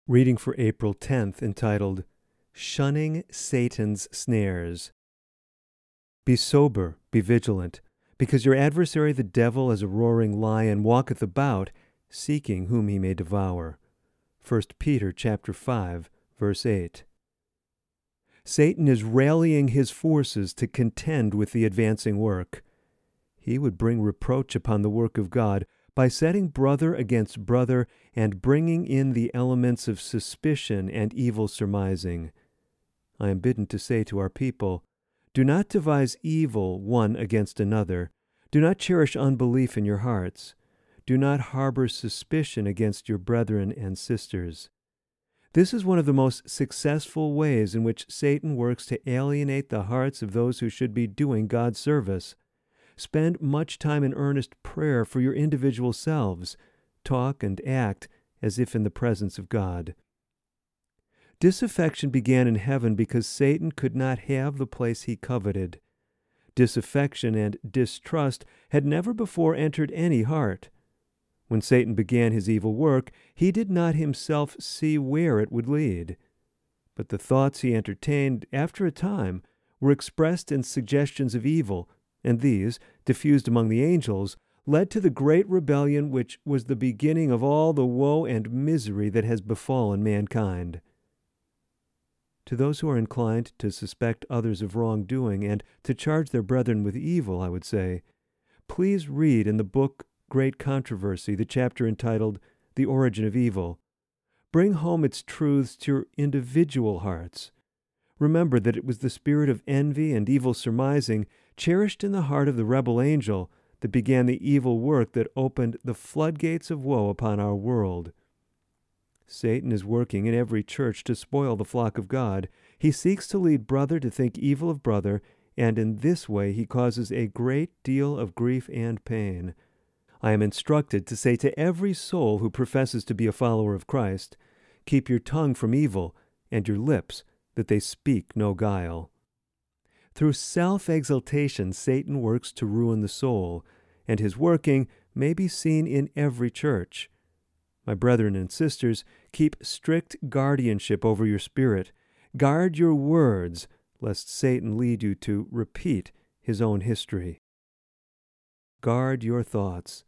Reading for April 10th, entitled, Shunning Satan's Snares. Be sober, be vigilant, because your adversary the devil as a roaring lion walketh about, seeking whom he may devour. 1 Peter chapter 5, verse 8. Satan is rallying his forces to contend with the advancing work. He would bring reproach upon the work of God by setting brother against brother and bringing in the elements of suspicion and evil surmising. I am bidden to say to our people, do not devise evil one against another. Do not cherish unbelief in your hearts. Do not harbor suspicion against your brethren and sisters. This is one of the most successful ways in which Satan works to alienate the hearts of those who should be doing God's service. Spend much time in earnest prayer for your individual selves. Talk and act as if in the presence of God. Disaffection began in heaven because Satan could not have the place he coveted. Disaffection and distrust had never before entered any heart. When Satan began his evil work, he did not himself see where it would lead. But the thoughts he entertained, after a time, were expressed in suggestions of evil, and these, diffused among the angels, led to the great rebellion which was the beginning of all the woe and misery that has befallen mankind. To those who are inclined to suspect others of wrongdoing and to charge their brethren with evil, I would say, please read in the book Great Controversy the chapter entitled The Origin of Evil. Bring home its truths to your individual hearts. Remember that it was the spirit of envy and evil surmising cherished in the heart of the rebel angel that began the evil work that opened the floodgates of woe upon our world. Satan is working in every church to spoil the flock of God. He seeks to lead brother to think evil of brother, and in this way he causes a great deal of grief and pain. I am instructed to say to every soul who professes to be a follower of Christ, keep your tongue from evil, and your lips, that they speak no guile. Through self-exaltation, Satan works to ruin the soul, and his working may be seen in every church. My brethren and sisters, keep strict guardianship over your spirit. Guard your words, lest Satan lead you to repeat his own history. Guard your thoughts.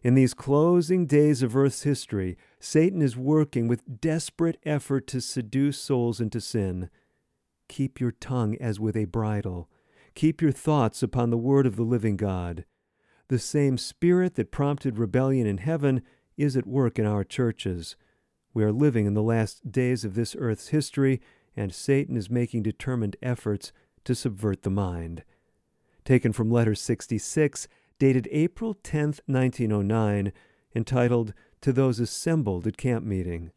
In these closing days of earth's history, Satan is working with desperate effort to seduce souls into sin. Keep your tongue as with a bridle. Keep your thoughts upon the word of the living God. The same spirit that prompted rebellion in heaven is at work in our churches. We are living in the last days of this earth's history, and Satan is making determined efforts to subvert the mind. Taken from letter 66, dated April 10, 1909, entitled, To Those Assembled at Camp Meeting.